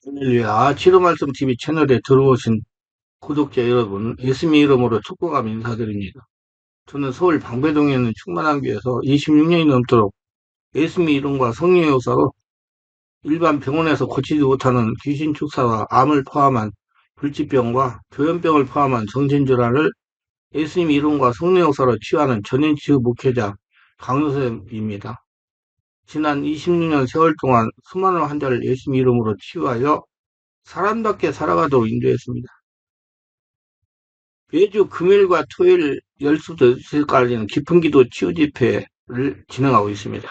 할렐루야. 치료말씀 TV 채널에 들어오신 구독자 여러분, 예수님 이름으로 축복하며 인사드립니다. 저는 서울 방배동에 있는 충만한교에서 26년이 넘도록 예수님 이름과 성령의 역사로 일반 병원에서 고치지 못하는 귀신 축사와 암을 포함한 불치병과 조현병을 포함한 정신질환을 예수님 이름과 성령의 역사로 치유하는 전인치유 목회자 강요셉입니다. 지난 26년 세월 동안 수많은 환자를 예수님 이름으로 치유하여 사람답게 살아가도록 인도했습니다. 매주 금요일과 토요일 12시까지는 깊은기도 치유집회를 진행하고 있습니다.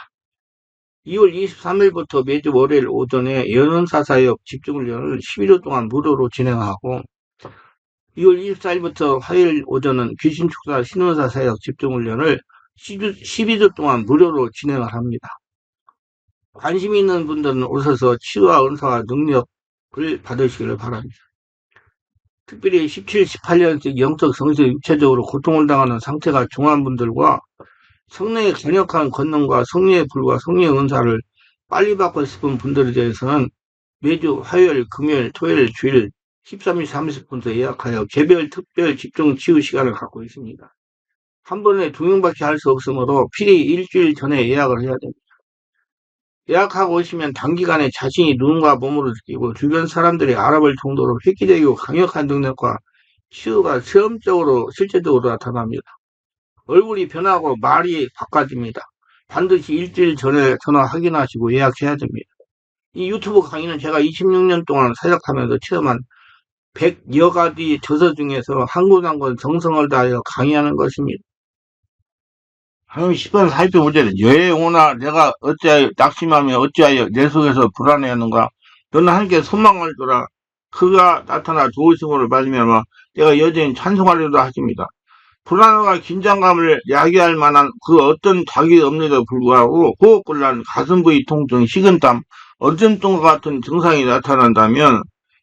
2월 23일부터 매주 월요일 오전에 연원사사역 집중훈련을 11일 동안 무료로 진행하고 2월 24일부터 화요일 오전은 귀신축사 신원사사역 집중훈련을 12주 동안 무료로 진행을 합니다. 관심 있는 분들은 오셔서 치유와 은사와 능력을 받으시기를 바랍니다. 특별히 17, 18년씩 영적, 성적, 육체적으로 고통을 당하는 상태가 중한 분들과 성령의 강력한 권능과 성령의 불과 성령의 은사를 빨리 받고 싶은 분들에 대해서는 매주 화요일, 금요일, 토요일, 주일 13시 30분부터 예약하여 개별 특별 집중 치유 시간을 갖고 있습니다. 한 번에 2명밖에 할 수 없으므로 필히 일주일 전에 예약을 해야 됩니다. 예약하고 오시면 단기간에 자신이 눈과 몸으로 느끼고 주변 사람들이 알아볼 정도로 획기적이고 강력한 능력과 치유가 체험적으로 실제적으로 나타납니다. 얼굴이 변하고 말이 바꿔집니다. 반드시 일주일 전에 전화 확인하시고 예약해야 됩니다. 이 유튜브 강의는 제가 26년 동안 사역하면서 체험한 100여 가지 저서 중에서 한 권 한 권 정성을 다하여 강의하는 것입니다. 하나님 10번 살펴 문제는 여행 오나 내가 어찌하여 낙심하며 어찌하여 내 속에서 불안해하는가. 너는 하나님께 소망을 두라. 그가 나타나 도우심으로 말미암아 내가 여전히 찬송하려도 하십니다. 불안과 긴장감을 야기할 만한 그 어떤 자기 없는데도 불구하고 호흡곤란, 가슴 부위 통증, 식은땀, 어전통과 같은 증상이 나타난다면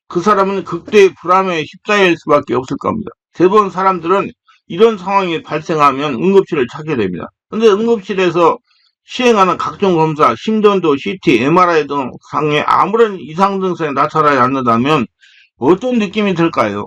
그 사람은 극도의 불안에 휩싸일 수밖에 없을 겁니다. 대부분 사람들은 이런 상황이 발생하면 응급실을 찾게 됩니다. 근데 응급실에서 시행하는 각종 검사, 심전도, CT, MRI 등 상에 아무런 이상 증상이 나타나지 않는다면 어떤 느낌이 들까요?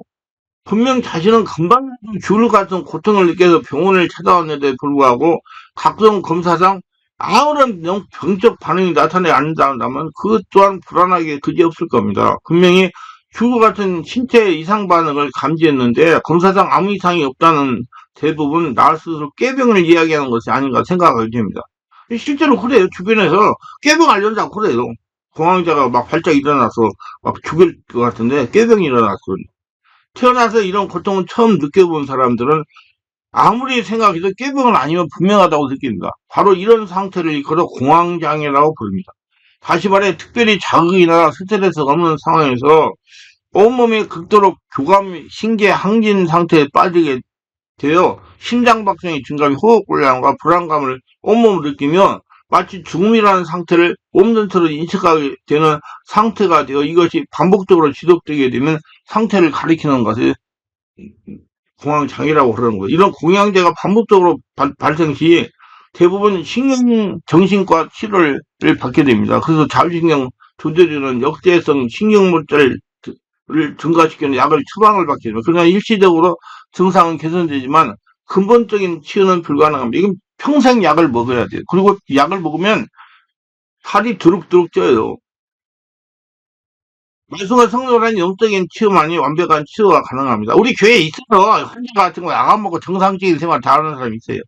분명 자신은 금방 죽을 같은 고통을 느껴서 병원을 찾아왔는데 불구하고 각종 검사상 아무런 병적 반응이 나타나지 않는다면 그것 또한 불안하게 그지없을 겁니다. 분명히 죽을 같은 신체 이상 반응을 감지했는데 검사상 아무 이상이 없다는 대부분 나 스스로 꾀병을 이야기하는 것이 아닌가 생각하게 됩니다. 실제로 그래요. 주변에서 꾀병 알려서 그래요. 공황자가 막 발작 일어나서 막 죽을 것 같은데 꾀병이 일어났어. 태어나서 이런 고통을 처음 느껴본 사람들은 아무리 생각해도 꾀병은 아니면 분명하다고 느낍니다. 바로 이런 상태를 일컬어 공황장애라고 부릅니다. 다시 말해 특별히 자극이나 스트레스가 없는 상황에서 온몸이 극도로 교감, 신계 항진 상태에 빠지게 되어 심장박동이 증가하며 호흡곤란과 불안감을 온몸으로 느끼며 마치 죽음이라는 상태를 몸 전체로 인식하게 되는 상태가 되어 이것이 반복적으로 지속되게 되면 상태를 가리키는 것을 공황장애라고 그러는 거예요. 이런 공황장애가 반복적으로 발생 시 대부분 정신과 치료를 받게 됩니다. 그래서 자율신경 조절이라는 역대성 신경물질을 증가시키는 약을 처방을 받게 됩니다. 그러나 일시적으로 증상은 개선되지만 근본적인 치유는 불가능합니다. 이건 평생 약을 먹어야 돼요. 그리고 약을 먹으면 살이 두룩두룩 쪄요. 말씀과 성령이라는 영적인 치유만이 완벽한 치유가 가능합니다. 우리 교회에 있어서 환자 같은 거 약 안 먹고 정상적인 생활 다 하는 사람이 있어요.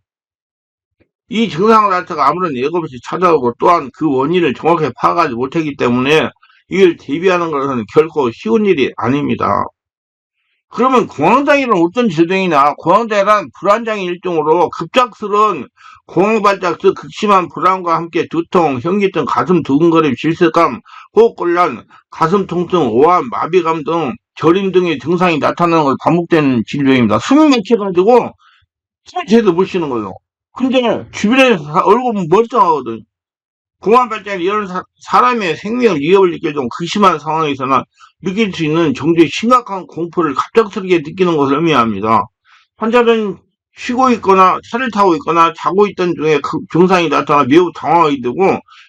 이 증상 자체가 아무런 예고 없이 찾아오고 또한 그 원인을 정확하게 파악하지 못했기 때문에 이걸 대비하는 것은 결코 쉬운 일이 아닙니다. 그러면 공황장애는 어떤 질병이냐? 공황장애란 불안장애 일종으로 급작스러운 공황발작, 즉 극심한 불안과 함께 두통, 현기증, 가슴 두근거림, 질색감, 호흡곤란, 가슴 통증, 오한, 마비감 등 저림 등의 증상이 나타나는 것이 반복되는 질병입니다. 숨이 막혀가지고 제도 못 쉬는 거예요. 근데 주변에 얼굴은 멀쩡하거든. 공황발작이 이런 사람의 생명을 위협을 느낄 정도 극심한 상황에서나 느낄 수 있는 정도의 심각한 공포를 갑작스럽게 느끼는 것을 의미합니다. 환자는 쉬고 있거나 차를 타고 있거나 자고 있던 중에 그 증상이 나타나 매우 당황하게 되고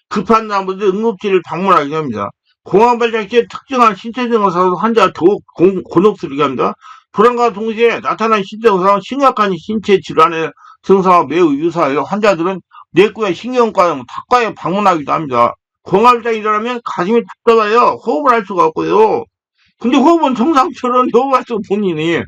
급한 나머지 응급실을 방문하게 됩니다. 공황발작 시에 특정한 신체 증상으로 환자가 더욱 곤혹스럽게 합니다. 불안과 동시에 나타난 신체 증상은 심각한 신체 질환의 증상과 매우 유사해요. 환자들은 내과의 신경과의 탁과에 방문하기도 합니다. 공황발작이 일어나면 가슴이 답답해요. 호흡을 할 수가 없고요. 근데 호흡은 정상처럼 호흡할 수 본인이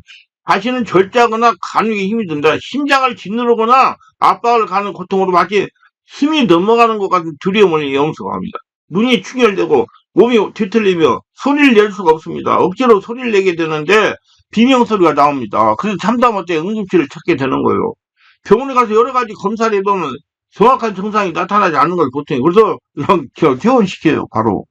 다시는 절제하거나 가누기 힘이 든다. 심장을 짓누르거나 압박을 가는 고통으로 마치 힘이 넘어가는 것 같은 두려움을 영성합니다. 눈이 충혈되고 몸이 뒤틀리며 소리를 낼 수가 없습니다. 억지로 소리를 내게 되는데 비명소리가 나옵니다. 그래서 참다 못해 응급실을 찾게 되는 거예요. 병원에 가서 여러 가지 검사를 해보면 정확한 증상이 나타나지 않는 걸 보통 그래서 그냥 퇴원시켜요. 바로.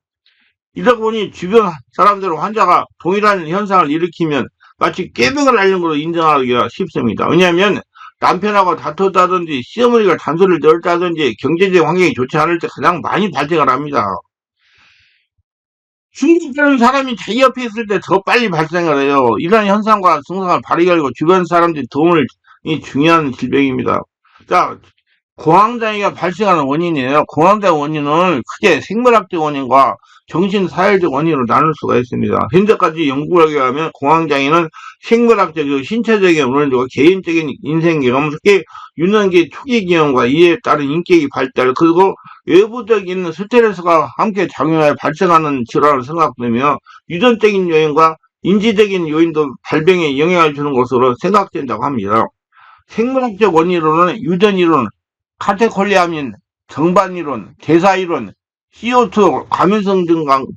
이러다 보니 주변 사람들은 환자가 동일한 현상을 일으키면 마치 꾀병을 앓는 걸로 인정하기가 쉽습니다. 왜냐하면 남편하고 다퉜다든지 시어머니가 잔소리를 넣었다든지 경제적 환경이 좋지 않을 때 가장 많이 발생을 합니다. 중독되는 사람이 자기 옆에 있을 때 더 빨리 발생을 해요. 이러한 현상과 증상을 바르게 알고 주변 사람들이 도움을 이 중요한 질병입니다. 자, 공황장애가 발생하는 원인이에요. 공황장애 원인은 크게 생물학적 원인과 정신사회적 원인으로 나눌 수가 있습니다. 현재까지 연구에 의하면 공황장애는 생물학적, 신체적인 원인과 개인적인 인생 경험, 특히 유년기 초기 기형과 이에 따른 인격의 발달, 그리고 외부적인 스트레스가 함께 작용하여 발생하는 질환으로 생각되며 유전적인 요인과 인지적인 요인도 발병에 영향을 주는 것으로 생각된다고 합니다. 생물학적 원인으로는 유전이론, 카테콜리아민, 정반이론, 대사이론, CO2 감염성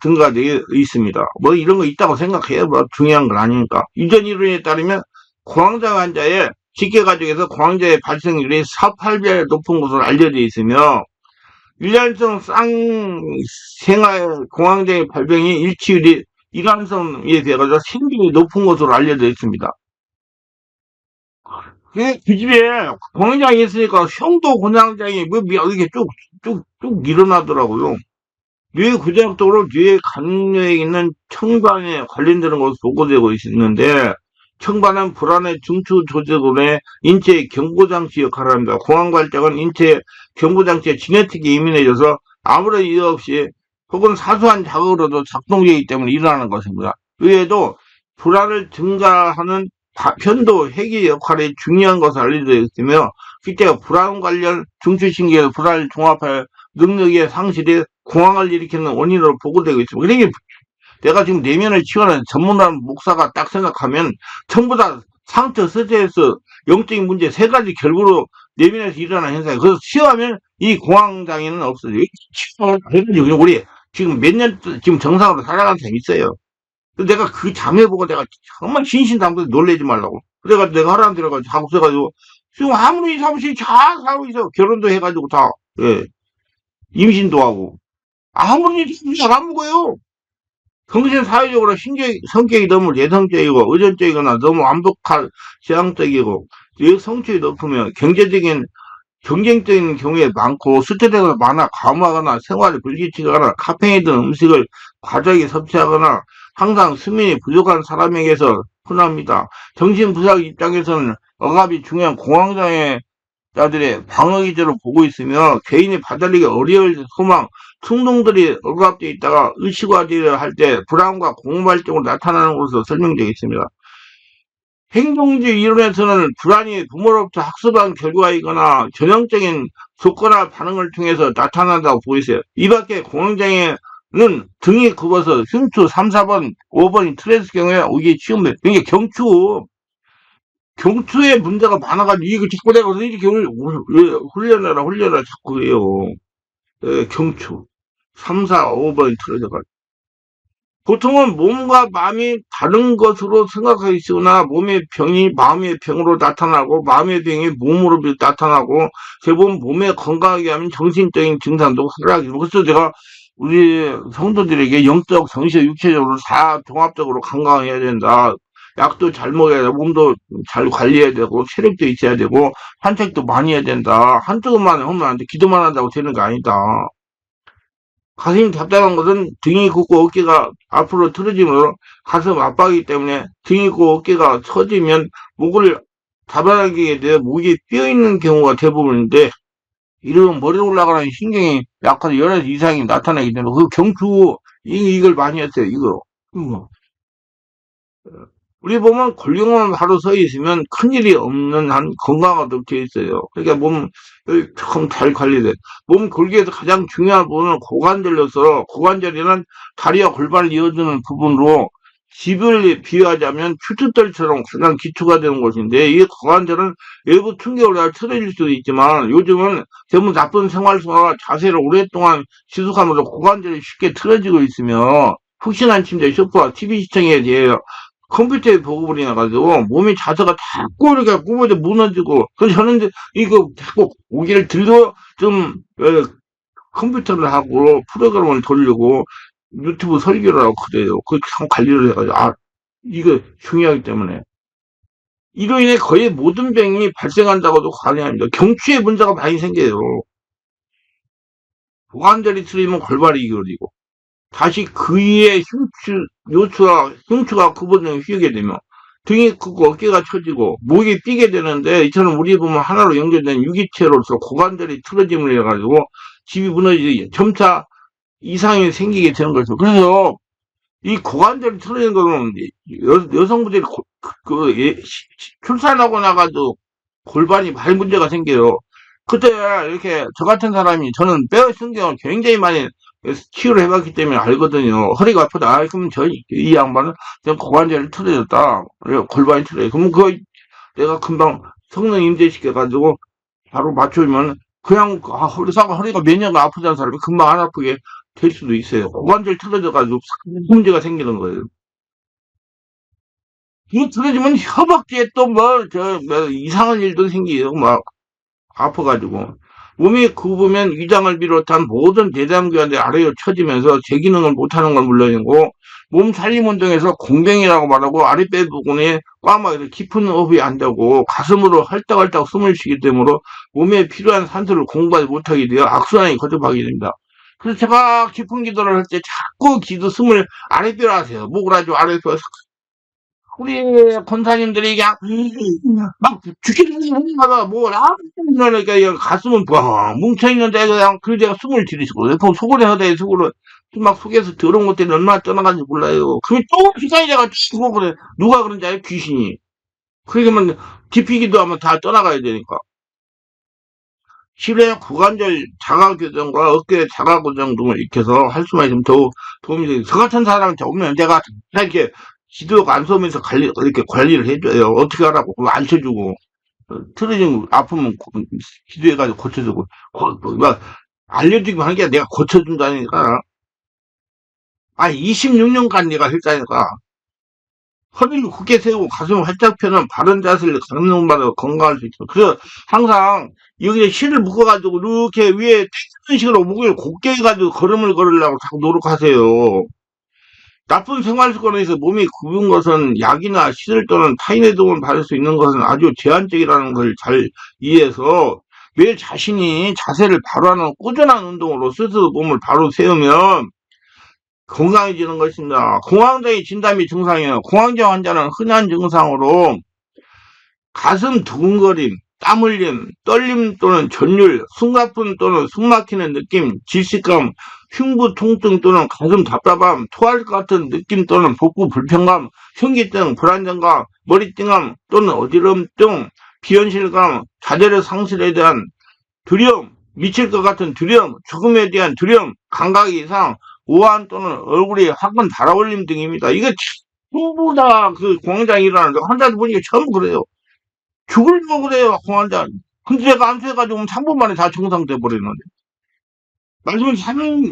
등가 되어 있습니다. 뭐 이런 거 있다고 생각해요. 뭐 중요한 건 아니니까. 유전 이론에 따르면 공황장애 환자의 직계가족에서 공황장애 발생률이 4, 8배 높은 것으로 알려져 있으며 일란성 쌍생아의 공황장애 발병이 일치율이 일란성에 비해서 생존이 높은 것으로 알려져 있습니다. 그 집에 공황장애 있으니까 형도 공황장애 뭐 이렇게 쭉쭉쭉 일어나더라고요. 뇌 구조학적으로 뇌 간뇌에 있는 청반에 관련되는 것으로 보고되고 있는데 청반은 불안의 중추 조직원의 인체의 경고장치 역할을 합니다. 공황발작은 인체 경고장치의 지네틱이 예민해져서 아무런 이유 없이 혹은 사소한 자극으로도 작동되기 때문에 일어나는 것입니다. 의외에도 불안을 증가하는 편도 회귀 역할이 중요한 것을 알려져 있으며 그때 불안 관련 중추신경의 불안을 종합할 능력의 상실이 공황을 일으키는 원인으로 보고되고 있습니다. 그러니까 내가 지금 내면을 치유하는 전문가는 목사가 딱 생각하면 전부 다 상처, 스트레스, 영적인 문제 세 가지 결부로 내면에서 일어나는 현상이에요. 그래서 치유하면 이 공황장애는 없어져요. 치유해가지고 우리 지금 몇 년 지금 정상으로 살아가는 사람이 있어요. 내가 그 장면 보고 내가 정말 신신당부해 놀래지 말라고. 그래가지고 내가 하라는 대로 하고 있어가지고 지금 아무리 사무실이 잘 살고 있어. 결혼도 해가지고 다, 예. 임신도 하고. 아무리 잘안 먹어요. 정신 사회적으로 성격이 너무 내성적이고 의존적이거나 너무 완벽한 지향적이고 성취이 높으면 경쟁적인 경우에 많고 스트레스가 많아 감화하거나 생활을 불규칙하거나 카페인 등 음식을 과하게 섭취하거나 항상 수면이 부족한 사람에게서 흔합니다. 정신부상 입장에서는 억압이 중요한 공황장애자들의 방어기제로 보고 있으며 개인이 받아들이기 어려울 소망, 충동들이 억압되어 있다가 의식화되려 할 때 불안과 공허발정으로 나타나는 것으로 설명되어 있습니다. 행동주의 이론에서는 불안이 부모로부터 학습한 결과이거나 전형적인 조건화 반응을 통해서 나타난다고 보고 있어요. 이 밖에 공황장애는 등이 굽어서 흉추 3, 4번, 5번이 트랜스 경우에 오기 쉬운데 그러니까 경추에 문제가 많아가지고 이거 자꾸 내가 이렇게 훈련하라 자꾸 해요. 경추 3, 4, 5번이 틀어져가지고 보통은 몸과 마음이 다른 것으로 생각하시거나 몸의 병이 마음의 병으로 나타나고 마음의 병이 몸으로 나타나고 대부분 몸에 건강하게 하면 정신적인 증상도 사라지고 그래서 제가 우리 성도들에게 영적, 정신, 육체적으로 다 종합적으로 건강해야 된다. 약도 잘 먹어야 되고 몸도 잘 관리해야 되고 체력도 있어야 되고 산책도 많이 해야 된다. 한쪽만 하면 안 돼. 기도만 한다고 되는 게 아니다. 가슴이 답답한 것은 등이 굽고 어깨가 앞으로 틀어지므로 가슴 압박이기 때문에 등이 굽고 어깨가 처지면 목을 잡아당기게 되어 목이 삐어있는 경우가 대부분인데 이러면 머리로 올라가는 신경이 약화돼 열에서 이상이 나타나기 때문에 그 경추 이걸 많이 했어요, 이거. 음. 우리 보면 골룡만 바로 서 있으면 큰일이 없는 한 건강하도록 되어 있어요. 그러니까 몸, 참 잘 관리돼. 몸 골격에서 가장 중요한 부분은 고관절로서, 고관절이란 다리와 골반을 이어주는 부분으로 집을 비유하자면 큐트떨처럼 가장 기초가 되는 곳인데, 이 고관절은 외부 충격을 틀어질 수도 있지만, 요즘은 전부 나쁜 생활습관과 자세를 오랫동안 지속하면서 고관절이 쉽게 틀어지고 있으며, 푹신한 침대, 소파, TV 시청에 대해 컴퓨터에 보고버리 나가지고 몸이 자세가 자꾸 이렇게 구부러져 무너지고 그래서 저는 이제 이거 자꾸 고개를 들고 좀 컴퓨터를 하고 프로그램을 돌리고 유튜브 설교를 하고 그래요. 그 참 관리를 해가지고 이거 중요하기 때문에 이로 인해 거의 모든 병이 발생한다고도 관리합니다. 경추에 문제가 많이 생겨요. 고관절이 틀리면 골반이 기울이고 다시 그 위에 흉추가 구부러지면 휘게 되면 등이 크고 어깨가 처지고 목이 삐게 되는데 이처럼 우리 보면 하나로 연결된 유기체로서 고관절이 틀어짐을 해가지고 집이 무너지게 점차 이상이 생기게 되는 거죠. 그래서 이 고관절이 틀어진 거는 여성분들이 출산하고 나가도 골반이 발 문제가 생겨요. 그때 이렇게 저 같은 사람이 저는 뼈 신경을 굉장히 많이 치유를 해봤기 때문에 알거든요. 허리가 아프다. 그럼 이 양반은 그냥 고관절이 틀어졌다. 골반이 틀어져. 그럼 그거 내가 금방 성능 임대시켜가지고 바로 맞추면 그냥 허리가 몇 년간 아프다는 사람이 금방 안 아프게 될 수도 있어요. 고관절 틀어져가지고 문제가 생기는 거예요. 이거 틀어지면 허벅지에 또 뭐 이상한 일도 생겨요. 막 아파가지고. 몸이 굽으면 위장을 비롯한 모든 대장기관들이 아래로 처지면서 제 기능을 못하는 건 물론이고 몸 살림 운동에서 공병이라고 말하고 아랫배 부분에 꽉 막혀서 깊은 호흡이 안 되고 가슴으로 헐떡헐떡 숨을 쉬기 때문에 몸에 필요한 산소를 공부하지 못하게 되어 악순환이 거듭하게 됩니다. 그래서 제가 깊은 기도를 할 때 자꾸 숨을 아랫배로 하세요. 목을 아주 아랫배로 우리 권사님들이 그냥 막 죽겠는 거다 뭐 그러니까 가슴은 뻥 뭉쳐있는데 그냥 그냥 숨을 들이쉬고 그럼 속을 해야 속으로 막 속에서 더러운 것들이 얼마나 떠나가는지 몰라요. 그게 또 시간이 돼가 죽고 그래. 누가 그런지 알아요? 귀신이. 그러면 깊이 기도하면 다 떠나가야 되니까. 실내 고관절 자가교정과 어깨 자가고정 등을 익혀서 할 수만 있으면 더 도움이 되죠. 저 같은 사람한테 오면 내가 이렇게 기도 안 쏘면서 이렇게 관리를 해줘요. 어떻게 하라고 안 쳐주고 틀어지면 아프면 기도해가지고 고쳐주고 막 알려주기만 하는 게 내가 고쳐준다니까. 26년간 내가 했다니까. 허리를 굳게 세우고 가슴을 활짝 펴는 바른 자세를 강론받아 건강할 수 있죠. 그래서 항상 여기에 실을 묶어가지고 이렇게 위에 땡기는 식으로 목을 곧게 해가지고 걸음을 걸으려고 자꾸 노력하세요. 나쁜 생활 습관에서 몸이 굽은 것은 약이나 시술 또는 타인의 도움을 받을 수 있는 것은 아주 제한적이라는 걸 잘 이해해서 매일 자신이 자세를 바로 하는 꾸준한 운동으로 스스로 몸을 바로 세우면 건강해지는 것입니다. 공황장애 진단비 증상이에요. 공황장애 환자는 흔한 증상으로 가슴 두근거림, 땀 흘림, 떨림 또는 전율, 숨가쁨 또는 숨막히는 느낌, 질식감, 흉부 통증 또는 가슴 답답함, 토할 것 같은 느낌 또는 복부 불편감, 현기증, 불안정감, 머리띵함 또는 어지러움 등 비현실감, 자제력 상실에 대한 두려움, 미칠 것 같은 두려움, 죽음에 대한 두려움, 감각 이상, 우한 또는 얼굴이 화끈 달아올림 등입니다. 이게 전부 다 그 공황장애 일어나는데 환자들 보니까 전부 그래요. 죽을려고 그래요, 공황장. 근데 제가 암수해가지고 3분 만에 다 정상돼 버리는데. 말씀은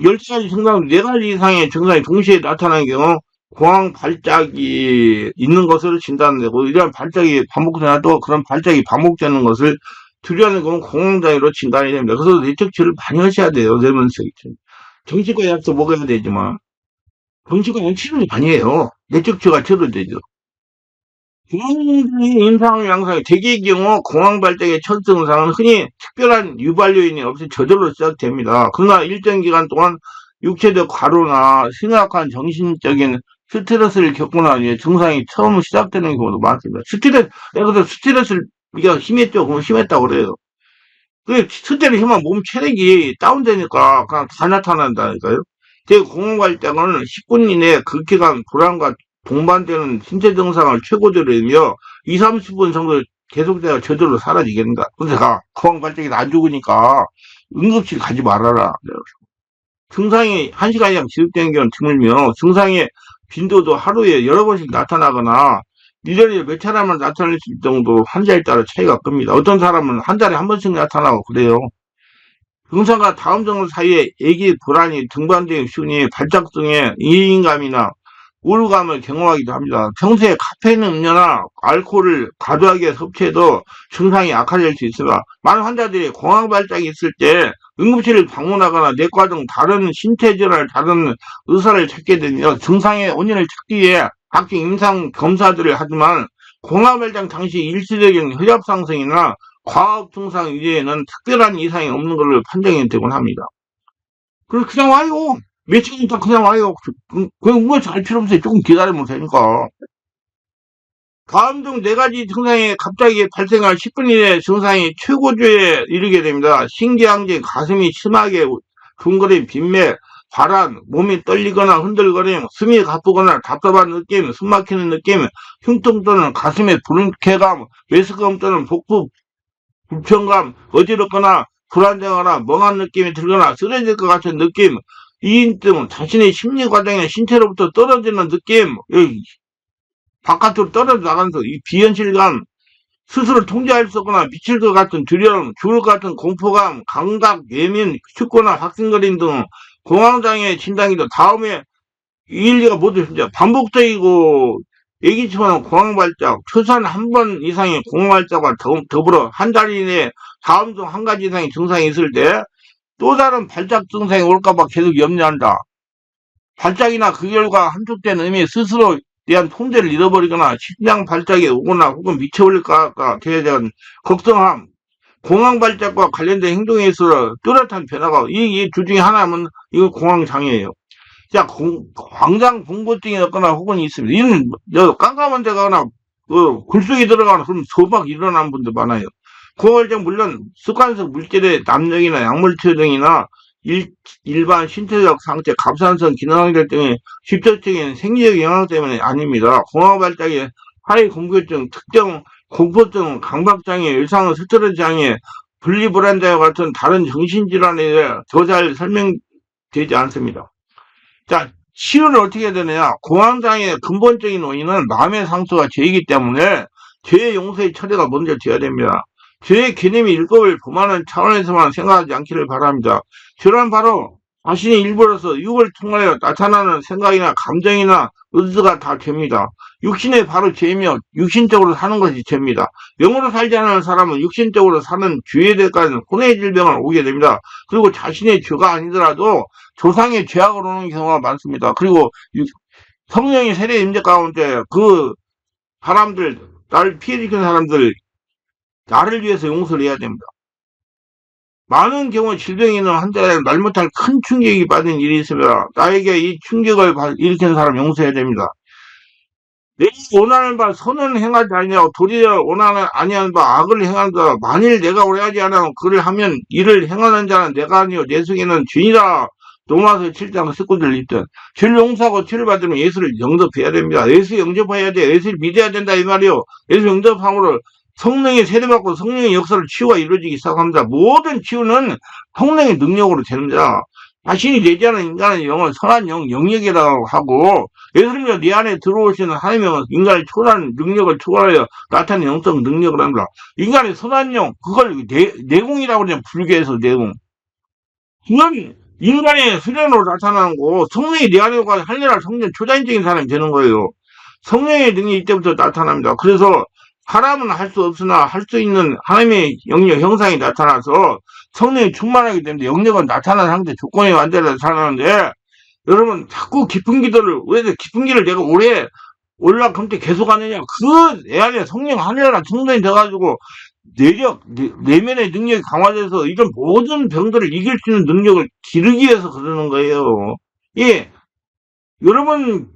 10가지 증상, 4가지 이상의 증상이 동시에 나타나는 경우 공황 발작이 있는 것을 진단되고 이러한 발작이 반복되나도 그런 발작이 반복되는 것을 두려워하는 경우 공황장애로 진단이 됩니다. 그래서 내적 치료를 많이 하셔야 돼요. 뇌면서 정신과 약도 먹어야 되지만 정신과 약 치료를 많이 해요. 내적 치료가 치료되죠. 공황장애 임상 양상의 대개의 경우 공황 발작의 첫 증상은 흔히 특별한 유발 요인이 없이 저절로 시작됩니다. 그러나 일정 기간 동안 육체적 과로나 심각한 정신적인 스트레스를 겪고 난 후에 증상이 처음 시작되는 경우도 많습니다. 스트레스를 우리가 심했죠. 그럼 심했다고 그래요. 그 스트레스 심한 몸 체력이 다운되니까 그냥 다 나타난다니까요. 대공황발작은 10분 이내에 극히간 불안과 동반되는 신체 증상을 최고조라며 2, 30분 정도 계속되다가 저절로 사라지겠는가. 그래서 공황발작이 안 죽으니까 응급실 가지 말아라. 증상이 1시간 이상 지속되는 경우는 드물며 증상의 빈도도 하루에 여러 번씩 나타나거나 1년에 몇 차례만 나타날 수 있을 정도로 환자에 따라 차이가 큽니다. 어떤 사람은 한 달에 한 번씩 나타나고 그래요. 증상과 다음 증상 사이에 애기 불안이 등반되기 쉬우니 발작 등의 이인감이나 우울감을 경험하기도 합니다. 평소에 카페인 음료나 알코올을 과도하게 섭취해도 증상이 악화될 수 있으나 많은 환자들이 공황 발작이 있을 때 응급실을 방문하거나 내과 등 다른 신체 질환을 다루는 의사를 찾게 되며 증상의 원인을 찾기 위해 각종 임상 검사들을 하지만 공황 발작 당시 일시적인 혈압 상승이나 과업 증상 이외에는 특별한 이상이 없는 걸로 판정이 되곤 합니다. 그래서 그냥 와요. 며칠 있다 그냥 와요. 그냥 뭐 잘 필요 없어요. 조금 기다리면 되니까. 다음 중 네 가지 증상이 갑자기 발생할 10분 이내 증상이 최고조에 이르게 됩니다. 신기항진, 가슴이 심하게 둥그린 빈맥, 발한, 몸이 떨리거나 흔들거림, 숨이 가쁘거나 답답한 느낌, 숨 막히는 느낌, 흉통 또는 가슴에 불쾌감, 메스꺼움 또는 복부 불편감, 어지럽거나 불안정하거나 멍한 느낌이 들거나 쓰러질 것 같은 느낌, 이인증, 자신의 심리 과정에 신체로부터 떨어지는 느낌, 바깥으로 떨어져 나가면서 이 비현실감, 스스로 통제할 수 없거나 미칠 것 같은 두려움, 죽을 것 같은 공포감, 감각, 예민, 춥거나 확신거림 등 공황장애 진단기도 다음에 일리가 모두 반복적이고 애기처럼 공황발작, 최소한 한 번 이상의 공황발작과 더불어 한 달 이내에 다음 중 한 가지 이상의 증상이 있을 때 또 다른 발작 증상이 올까봐 계속 염려한다. 발작이나 그 결과 함축된 의미 스스로 대한 통제를 잃어버리거나 심장 발작이 오거나 혹은 미쳐버릴까 대한 걱정함, 공황 발작과 관련된 행동에 있어 뚜렷한 변화가 이 두 중에 하나면 이거 공황 장애예요. 자, 광장 공포증이 없거나 혹은 있습니다. 이는 깜깜한 데 가거나 굴속에 들어가거나 그럼 소박 일어나는 분들 많아요. 공황발작 물론 습관성 물질의 남력이나 약물 투여 등이나 일반 신체적 상태, 갑상선 기능학절 등의 직접적인 생리적 영향 때문에 아닙니다. 공황발작의 하위 공포증, 특정 공포증, 강박장애, 일상의 스트레스 장애, 분리불안장애 같은 다른 정신질환에 대해 더 잘 설명되지 않습니다. 자, 치료를 어떻게 해야 되느냐? 공황장애의 근본적인 원인은 마음의 상처가 죄이기 때문에 죄의 용서의 처리가 먼저 돼야 됩니다. 죄의 개념이 일곱을 범하는 차원에서만 생각하지 않기를 바랍니다. 죄란 바로 자신의 일부로서 육을 통하여 나타나는 생각이나 감정이나 의지가 다 죄입니다. 육신이 바로 죄이며 육신적으로 사는 것이 죄입니다. 영으로 살지 않는 사람은 육신적으로 사는 죄에 대해서는 혼의 질병을 오게 됩니다. 그리고 자신의 죄가 아니더라도 조상의 죄악을 오는 경우가 많습니다. 그리고 성령의 세례 임재 가운데 그 사람들, 나를 피해지킨 사람들, 나를 위해서 용서를 해야 됩니다. 많은 경우 질병이 있는 환자는 말 못할 큰 충격이 받은 일이 있으며 나에게 이 충격을 일으킨 사람 용서해야 됩니다. 내가 원하는 바 선은 행하지 아니하고 도리어 원하는 아니하는 바 악을 행한다. 만일 내가 원하지 않으면 그를 하면 이를 행하는 자는 내가 아니요 내 속에는 죄이라. 로마서 7장 19절 있던 죄를 용서하고 죄를 받으면 예수를 영접해야 됩니다. 예수 영접해야 돼. 예수를 믿어야 된다 이 말이요. 예수 영접함으로 성령의 세례받고 성령의 역사를 치유가 이루어지기 시작합니다. 모든 치유는 성령의 능력으로 됩니다. 자신이 내지 않은 인간의 영을 선한 영역이라고 하고 예수님이 네 안에 들어오시는 하나님의 인간의 초월한 능력을 초월하여 나타내는 영적 능력을 합니다. 인간의 선한 영, 그걸 내공이라고 그러냐, 불교에서 내공. 그건 인간의 수련으로 나타나는 거고 성령이 내 안에 가서 할례나 성령 초자인적인 사람이 되는 거예요. 성령의 능력이 이때부터 나타납니다. 그래서 사람은 할 수 없으나 할 수 있는 하나님의 영역 형상이 나타나서 성령이 충만하기 때문에 영역은 나타나는 상태 조건에 완전히 살아나는데 여러분 자꾸 깊은 기도를 왜 깊은 길을 내가 오래 올라감때 계속 하느냐 그 내 안에 성령 하늘나라 충전이 돼가지고 내면의 능력이 강화돼서 이런 모든 병들을 이길 수 있는 능력을 기르기 위해서 그러는 거예요. 예, 여러분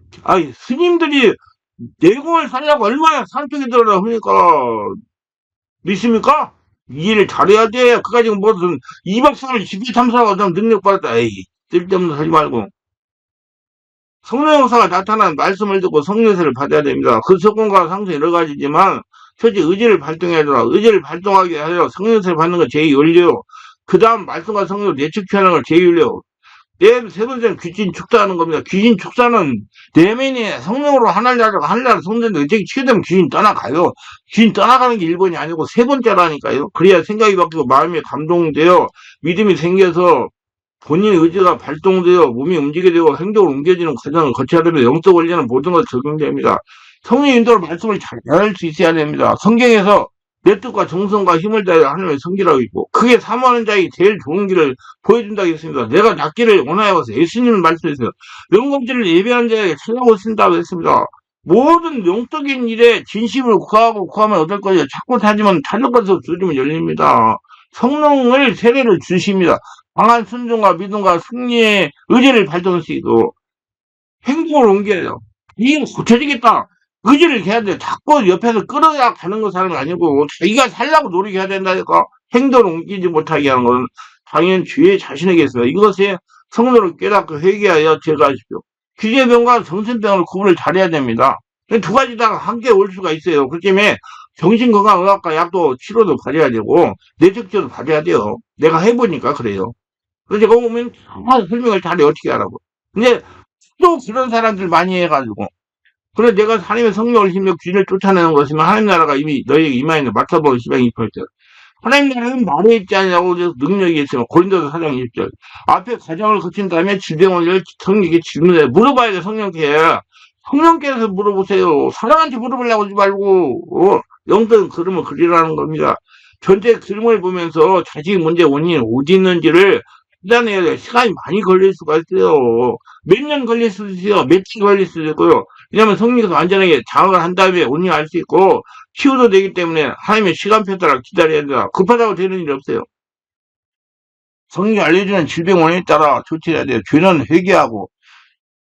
스님들이 내공을 살려고 얼마나 산속에 들어가 하니까 믿습니까? 이 일을 잘해야 돼. 그까지 무슨 2박 3일 집회 참석하고 능력 받았다. 에이, 쓸데없는 소리 말고. 성령 역사가 나타난 말씀을 듣고 성령세를 받아야 됩니다. 그 조건과 상승 여러 가지지만 첫째 의지를 발동해야 되라. 의지를 발동하게 하여 성령세를 받는 것 제2원리요. 그 다음 말씀과 성령을 내축하는 걸 제2원리요. 세 번째는 귀신 축사하는 겁니다. 귀신 축사는 내면이 성령으로 하늘나라 성전인데 어떻게 치유되면 귀신 떠나가요. 귀신 떠나가는 게 1번이 아니고 세 번째라니까요. 그래야 생각이 바뀌고 마음이 감동되어 믿음이 생겨서 본인의 의지가 발동되어 몸이 움직이게 되고 행동으로 옮겨지는 과정을 거쳐야 됩니다. 영적 원리는 모든 것에 적용됩니다. 성령 인도로 말씀을 잘 할 수 있어야 됩니다. 성경에서 내 뜻과 정성과 힘을 다해 하나님의 성기라고 있고 크게 사모하는 자에게 제일 좋은 길을 보여준다고 했습니다. 내가 낫기를 원하여서 예수님은 말씀했어요. 영광지를 예배하는 자에게 찾아오고 쓴다고 했습니다. 모든 영적인 일에 진심을 구하면 얻을 거예요. 자꾸 찾으면 찾을 것에서 두드리면 열립니다. 성령을 세례를 주십니다. 강한 순종과 믿음과 승리의 의지를 발동시키고 행동을 옮겨요. 이게 고쳐지겠다. 의지를 해야 돼. 자꾸 옆에서 끌어야 가는 거 사는 거 아니고 자기가 살려고 노력해야 된다니까. 행동을 옮기지 못하게 하는 건 당연히 주의 자신에게 있어요. 이것에 성도를 깨닫고 회개하여 제거하십시오. 기재병과 정신병을 구분을 잘해야 됩니다. 두 가지 다 함께 올 수가 있어요. 그렇기 때문에 정신건강의학과 약도 치료도 받아야 되고 내적치료도 받아야 돼요. 내가 해보니까 그래요. 그래서 제가 보면 설명을 잘해 어떻게 하라고. 근데 또 그런 사람들 많이 해가지고 그래 내가 하나님의 성령을 힘입어 귀신을 쫓아내는 것이면 하나님 나라가 이미 너희에게 임하에 있는 마태복음 12장 28절. 하나님 나라는 말에 있지 않냐고 능력이 있으면 고린도서 4장 20절. 앞에 과정을 거친 다음에 질병을 성령에게 질문해 물어봐야 돼. 성령께서 물어보세요. 사람한테 물어보려고 하지 말고 영적인 그림을 그리라는 겁니다. 전체 그림을 보면서 자식의 문제 원인이 어디 있는지를 판단해야 돼요. 시간이 많이 걸릴 수가 있어요. 몇 년 걸릴 수도 있어요. 며칠 걸릴 수도 있고요. 왜냐면 성령께서 완전하게 장악을 한 다음에 원인을 알 수 있고 치유도 되기 때문에 하나님의 시간표 따라 기다려야 된다. 급하다고 되는 일이 없어요. 성령이 알려주는 질병 원인에 따라 조치해야 돼요. 죄는 회개하고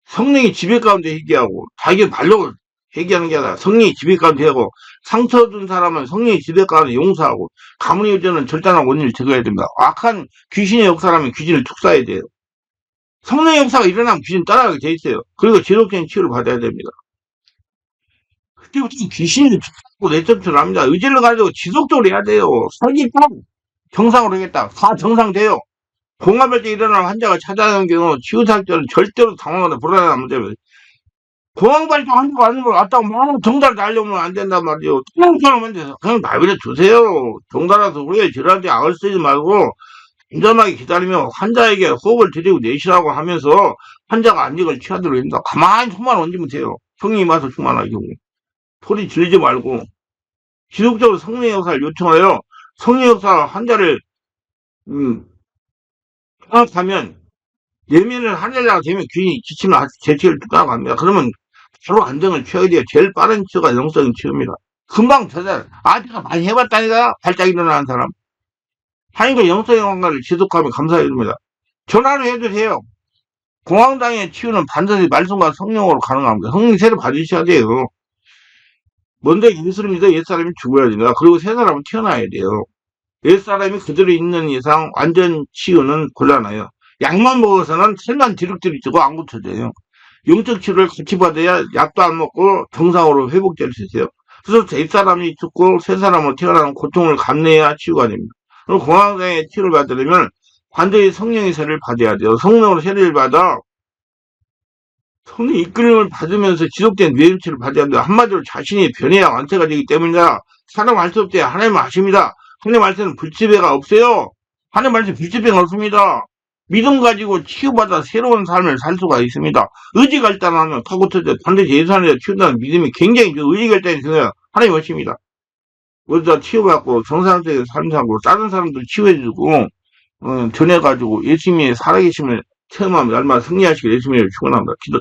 성령이 지배 가운데 회개하고 자기 말로 회개하는 게 아니라 성령이 지배 가운데 하고 상처 준 사람은 성령이 지배 가운데 용서하고 가문의 여자는 절단한 원인을 제거해야 됩니다. 악한 귀신의 역사라면 귀신을 축사해야 돼요. 성령의 역사가 일어나면 귀신 따라가게 돼 있어요. 그리고 지속적인 치유를 받아야 됩니다. 그때부터 귀신이 축사하고 내쫓으려 합니다. 의지를 가지고 지속적으로 해야 돼요. 설기딱 정상으로 하겠다. 다 정상돼요. 공감할 때 일어나는 환자가 찾아가는 경우 치유사학자는 절대로 당황하거나 불안하면 돼요. 공황발동 한다고 하는 걸 갖다가 막 정달 날려오면 안 된단 말이에요. 똥처럼 안 돼서 그냥 나비려 주세요. 정달아서 우리가 질환한테 악을 쓰지 말고 안전하게 기다리며 환자에게 호흡을 들이고 내쉬라고 하면서 환자가 안정을 취하도록 합니다. 가만히 손만 얹으면 돼요. 성령이 와서 충만하게 경우. 소리 지르지 말고 지속적으로 성령의 역사를 요청하여 성령의 역사 환자를 생각하면 내면을 하늘나라 되면 귀인이 지치면 재치를 따라갑니다. 그러면 바로 안정을 취하게 돼요. 제일 빠른 치유가 영적인 치유입니다. 금방 제가 많이 해봤다니까 발작 일어나는 사람. 하나님과 영적인 관계를 지속하면 감사해야 됩니다. 전화로 해도 돼요. 공황장애 치유는 반드시 말씀과 성령으로 가능합니다. 성령 세례 받으셔야 돼요. 먼저 예수를 믿어 옛사람이 죽어야 됩니다. 그리고 새 사람은 태어나야 돼요. 옛사람이 그대로 있는 이상 완전 치유는 곤란해요. 약만 먹어서는 살만 디룩디룩 찌고 안 고쳐져요. 영적 치료를 같이 받아야 약도 안 먹고 정상으로 회복될 수 있어요. 그래서 옛사람이 죽고 새 사람으로 태어나는 고통을 감내해야 치유가 됩니다. 그리고 공황장애 치유를 받으려면 반드시 성령의 세례를 받아야 돼요. 성령으로 세례를 받아 성령의 이끌림을 받으면서 지속된 뇌임치를 받아야 돼요. 한마디로 자신이 변해야 완체가 되기 때문이다. 사람 할 수 없대. 하나님은 아십니다. 하나님 할 때는 불치배가 없어요. 하나님 할 때 불치배가 없습니다. 믿음 가지고 치유받아 새로운 삶을 살 수가 있습니다. 의지 결단하면 타고터져 반드시 예산에 치유다는 믿음이 굉장히 의지 결단이 중요해요. 하나님 오십니다. 어디다 치유받고 정상적인 삶 살고 다른 사람들 치유해주고 전해가지고 예수님이 살아계심을 체험하면 날마다 승리하시길 예수님을 축원합니다. 기도.